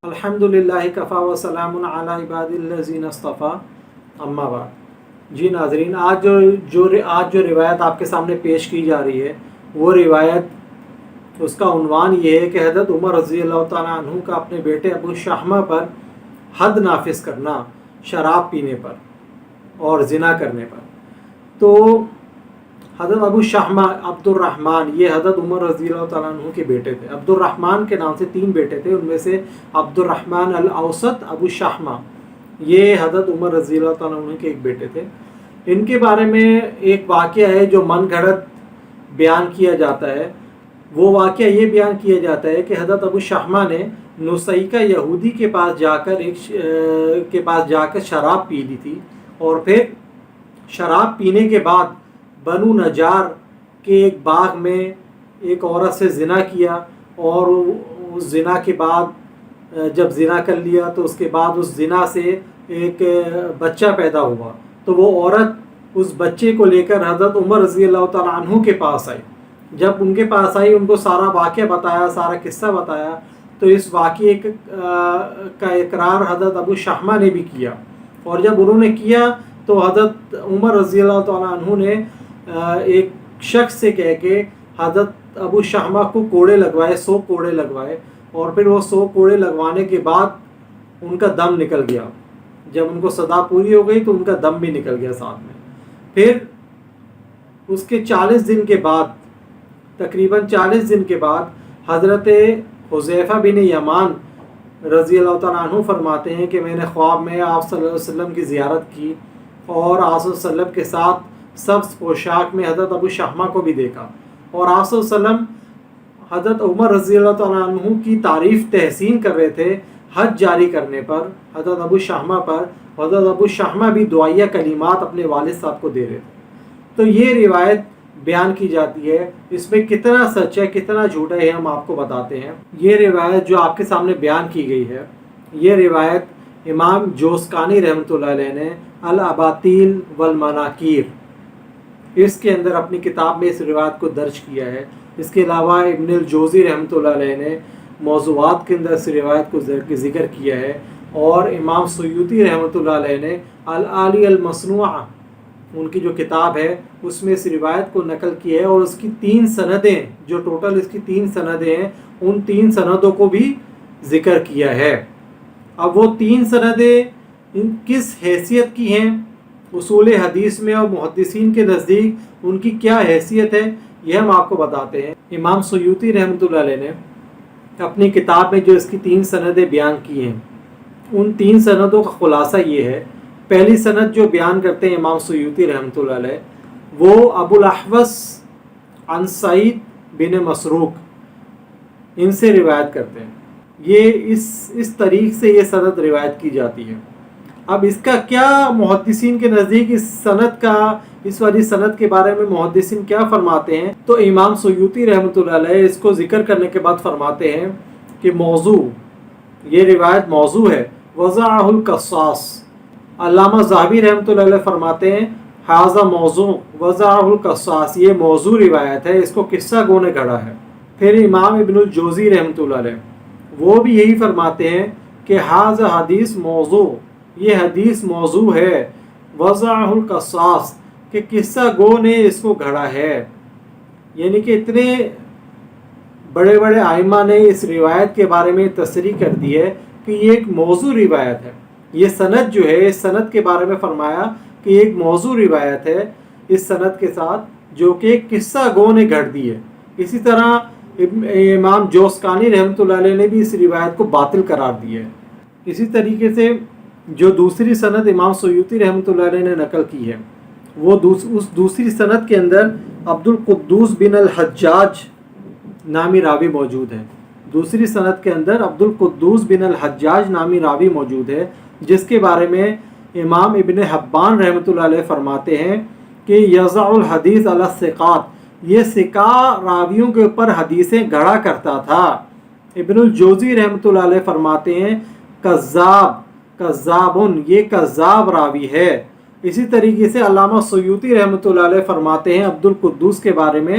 الحمدللہ کفا و سلام علی عباد الذین اصطفیٰ اما بعد۔ جی ناظرین، آج جو روایت آپ کے سامنے پیش کی جا رہی ہے وہ روایت، اس کا عنوان یہ ہے کہ حضرت عمر رضی اللہ تعالیٰ عنہ کا اپنے بیٹے ابو شحمہ پر حد نافذ کرنا شراب پینے پر اور زنا کرنے پر۔ تو حضرت ابو شحمہ عبد الرحمن، یہ حضرت عمر رضی اللہ تعالیٰ عنہ کے بیٹے تھے۔ عبد الرحمن کے نام سے 3 بیٹے تھے، ان میں سے عبد الرحمن الاوسط ابو شحمہ، یہ حضرت عمر رضی اللہ تعالیٰ عنہ کے ایک بیٹے تھے۔ ان کے بارے میں ایک واقعہ ہے جو من گھڑت بیان کیا جاتا ہے۔ وہ واقعہ یہ بیان کیا جاتا ہے کہ حضرت ابو شحمہ نے نسیکہ یہودی کے پاس جا کر شراب پی لی تھی، اور پھر شراب پینے کے بعد بنو نجار کے ایک باغ میں ایک عورت سے زنا کیا، اور اس زنا کے بعد جب زنا کر لیا تو اس کے بعد اس زنا سے ایک بچہ پیدا ہوا، تو وہ عورت اس بچے کو لے کر حضرت عمر رضی اللہ تعالیٰ عنہ کے پاس آئی۔ جب ان کے پاس آئی، ان کو سارا واقعہ بتایا، سارا قصہ بتایا، تو اس واقعے کا اقرار حضرت ابو شحمہ نے بھی کیا، اور جب انہوں نے کیا تو حضرت عمر رضی اللہ تعالیٰ عنہ نے ایک شخص سے کہہ کے حضرت ابو شحمہ کو کوڑے لگوائے، 100 کوڑے لگوائے، اور پھر وہ 100 کوڑے لگوانے کے بعد ان کا دم نکل گیا۔ جب ان کو سزا پوری ہو گئی تو ان کا دم بھی نکل گیا ساتھ میں۔ پھر اس کے 40 دن کے بعد، تقریباً 40 دن کے بعد، حضرت حذیفہ بن یمان رضی اللہ تعالیٰ عنہ فرماتے ہیں کہ میں نے خواب میں آپ صلی اللہ علیہ وسلم کی زیارت کی، اور آپ صلی اللہ علیہ وسلم کے ساتھ سبز پوشاک میں حضرت ابو شحمہ کو بھی دیکھا، اور آپ صلی اللہ علیہ وسلم حضرت عمر رضی اللہ تعالیٰ عنہ کی تعریف تحسین کر رہے تھے حج جاری کرنے پر حضرت ابو شحمہ پر۔ حضرت ابو شحمہ بھی دعائیہ کلمات اپنے والد صاحب کو دے رہے تھے۔ تو یہ روایت بیان کی جاتی ہے، اس میں کتنا سچ ہے کتنا جھوٹا ہے ہم آپ کو بتاتے ہیں۔ یہ روایت جو آپ کے سامنے بیان کی گئی ہے، یہ روایت امام جوزقانی رحمۃ اللہ علیہ نے الاباطیل والمناکیر، اس کے اندر اپنی کتاب میں اس روایت کو درج کیا ہے۔ اس کے علاوہ ابن الجوزی رحمۃ اللہ علیہ نے موضوعات کے اندر اس روایت کو ذکر کیا ہے، اور امام سیوطی رحمۃ اللہ علیہ نے العالی المصنوعہ، ان کی جو کتاب ہے، اس میں اس روایت کو نقل کیا ہے، اور اس کی 3 سندیں، جو ٹوٹل اس کی 3 سندیں ہیں، ان 3 سندوں کو بھی ذکر کیا ہے۔ اب وہ 3 سندیں کس حیثیت کی ہیں، اصول حدیث میں اور محدثین کے نزدیک ان کی کیا حیثیت ہے، یہ ہم آپ کو بتاتے ہیں۔ امام سیوطی رحمۃ اللہ علیہ نے اپنی کتاب میں جو اس کی 3 سندیں بیان کی ہیں، ان 3 سندوں کا خلاصہ یہ ہے۔ پہلی سند جو بیان کرتے ہیں امام سیوطی رحمۃ اللہ علیہ، وہ ابو الاحوص عن سعید بن مسروق، ان سے روایت کرتے ہیں۔ یہ اس طریق سے یہ سند روایت کی جاتی ہے۔ اب اس کا کیا محدثین کے نزدیک اس والی سند کے بارے میں محدثین کیا فرماتے ہیں، تو امام سیوطی رحمۃ اللہ علیہ اس کو ذکر کرنے کے بعد فرماتے ہیں کہ موضوع، یہ روایت موضوع ہے، وضعہ القصاص۔ علامہ ذہبی رحمۃ اللہ علیہ فرماتے ہیں ھذا موضوع وضعہ القصاص، یہ موضوع روایت ہے، اس کو قصہ گو نے گھڑا ہے۔ پھر امام ابن الجوزی رحمۃ اللہ علیہ وہ بھی یہی فرماتے ہیں کہ ھذا حدیث موضوع، یہ حدیث موضوع ہے، وضعہ القصاص، کہ قصہ گو نے اس کو گھڑا ہے۔ یعنی کہ اتنے بڑے بڑے ائمہ نے اس روایت کے بارے میں تصریح کر دی ہے کہ یہ ایک موضوع روایت ہے۔ یہ سند جو ہے، اس سند کے بارے میں فرمایا کہ یہ ایک موضوع روایت ہے، اس سند کے ساتھ، جو کہ قصہ گو نے گھڑ دی ہے۔ اسی طرح امام جوزقانی رحمۃ اللہ علیہ نے بھی اس روایت کو باطل قرار دیا ہے۔ اسی طریقے سے جو دوسری سند امام سیوطی رحمۃ اللہ علیہ نے نقل کی ہے، وہ اس دوسری سند کے اندر عبد القدوس بن الحجاج نامی راوی موجود ہے۔ دوسری سند کے اندر عبد القدوس بن الحجاج نامی راوی موجود ہے، جس کے بارے میں امام ابن حبان رحمۃ اللہ علیہ فرماتے ہیں کہ یضع الحدیث علی الثقات، یہ ثقہ راویوں کے اوپر حدیثیں گھڑا کرتا تھا۔ ابن الجوزی رحمۃ اللہ علیہ فرماتے ہیں کذابن، یہ کذاب راوی ہے۔ اسی طریقے سے علامہ سیوطی رحمۃ اللہ علیہ فرماتے ہیں عبد القدوس کے بارے میں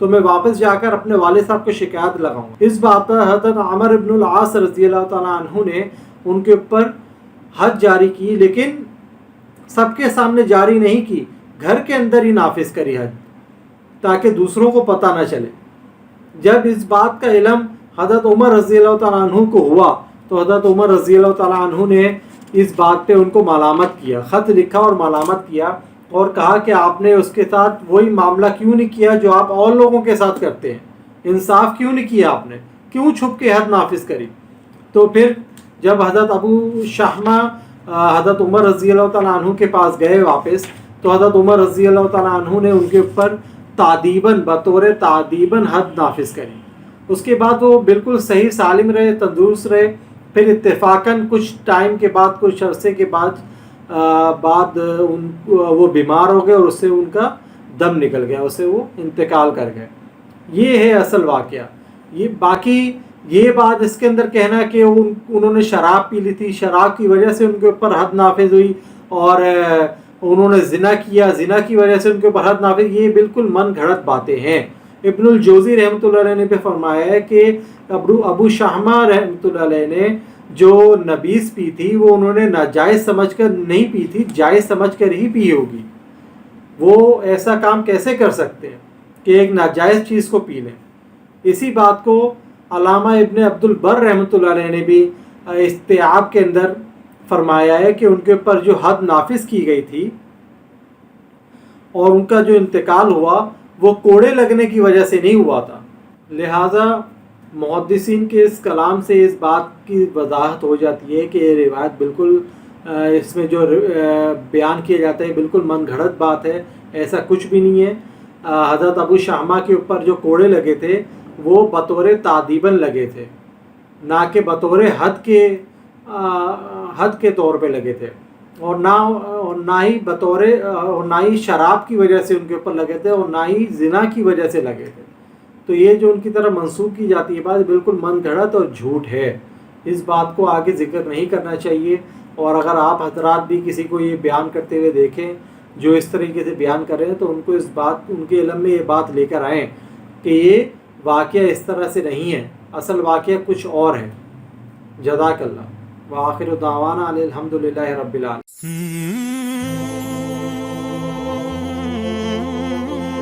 تو میں واپس جا کر اپنے والد صاحب کو شکایت لگاؤں گا۔ اس بات پر حضرت عمر بن العاص رضی اللہ تعالیٰ عنہ نے ان کے اوپر حد جاری کی، لیکن سب کے سامنے جاری نہیں کی، گھر کے اندر ہی نافذ کری حد، تاکہ دوسروں کو پتہ نہ چلے۔ جب اس بات کا علم حضرت عمر رضی اللہ تعالیٰ عنہ کو ہوا تو حضرت عمر رضی اللہ تعالیٰ عنہ نے اس بات پہ ان کو ملامت کیا، خط لکھا اور ملامت کیا، اور کہا کہ آپ نے اس کے ساتھ وہی معاملہ کیوں نہیں کیا جو آپ اور لوگوں کے ساتھ کرتے ہیں، انصاف کیوں نہیں کیا آپ نے، کیوں چھپ کے حد نافذ کری۔ تو پھر جب حضرت ابو شحمہ حضرت عمر رضی اللہ تعالیٰ عنہ کے پاس گئے واپس، تو حضرت عمر رضی اللہ تعالیٰ عنہ نے ان کے اوپر تعدیباً، بطور تعدیباً حد نافذ کری۔ اس کے بعد وہ بالکل صحیح سالم رہے، تندرست رہے۔ پھر اتفاقاً کچھ ٹائم کے بعد، کچھ عرصے کے بعد وہ بیمار ہو گئے اور اس سے ان کا دم نکل گیا، اس سے وہ انتقال کر گئے۔ یہ ہے اصل واقعہ۔ یہ باقی یہ بات اس کے اندر کہنا کہ انہوں نے شراب پی لی تھی، شراب کی وجہ سے ان کے اوپر حد نافذ ہوئی، اور انہوں نے زنا کیا، زنا کی وجہ سے ان کے اوپر حد نافذ، یہ بالکل من گھڑت باتیں ہیں۔ ابن الجوزی رحمۃ اللہ علیہ نے بھی فرمایا ہے کہ ابو شحمہ رحمۃ اللہ علیہ نے جو نبیذ پی تھی وہ انہوں نے ناجائز سمجھ کر نہیں پی تھی، جائز سمجھ کر ہی پی ہوگی۔ وہ ایسا کام کیسے کر سکتے ہیں کہ ایک ناجائز چیز کو پی لیں؟ اسی بات کو علامہ ابن عبد البر رحمۃ اللہ علیہ نے بھی استیعاب کے اندر فرمایا ہے کہ ان کے اوپر جو حد نافذ کی گئی تھی اور ان کا جو انتقال ہوا وہ کوڑے لگنے کی وجہ سے نہیں ہوا تھا۔ لہٰذا محدثین کے اس کلام سے اس بات کی وضاحت ہو جاتی ہے کہ یہ روایت بالکل اس میں جو بیان کیا جاتا ہے بالکل من گھڑت بات ہے، ایسا کچھ بھی نہیں ہے۔ حضرت ابو شحمہ کے اوپر جو کوڑے لگے تھے وہ بطور تعدیباً لگے تھے، نہ کہ بطور حد کے طور پہ لگے تھے، اور نہ ہی شراب کی وجہ سے ان کے اوپر لگے تھے، اور نہ ہی زنا کی وجہ سے لگے تھے۔ تو یہ جو ان کی طرف منسوخ کی جاتی ہے بات بالکل من گھڑت اور جھوٹ ہے، اس بات کو آگے ذکر نہیں کرنا چاہیے۔ اور اگر آپ حضرات بھی کسی کو یہ بیان کرتے ہوئے دیکھیں جو اس طریقے سے بیان کر رہے ہیں تو ان کو ان کے علم میں یہ بات لے کر آئیں کہ یہ واقعہ اس طرح سے نہیں ہے، اصل واقعہ کچھ اور ہے۔ جزاک اللہ، وآخر دعوانا الحمد للہ رب العالمین۔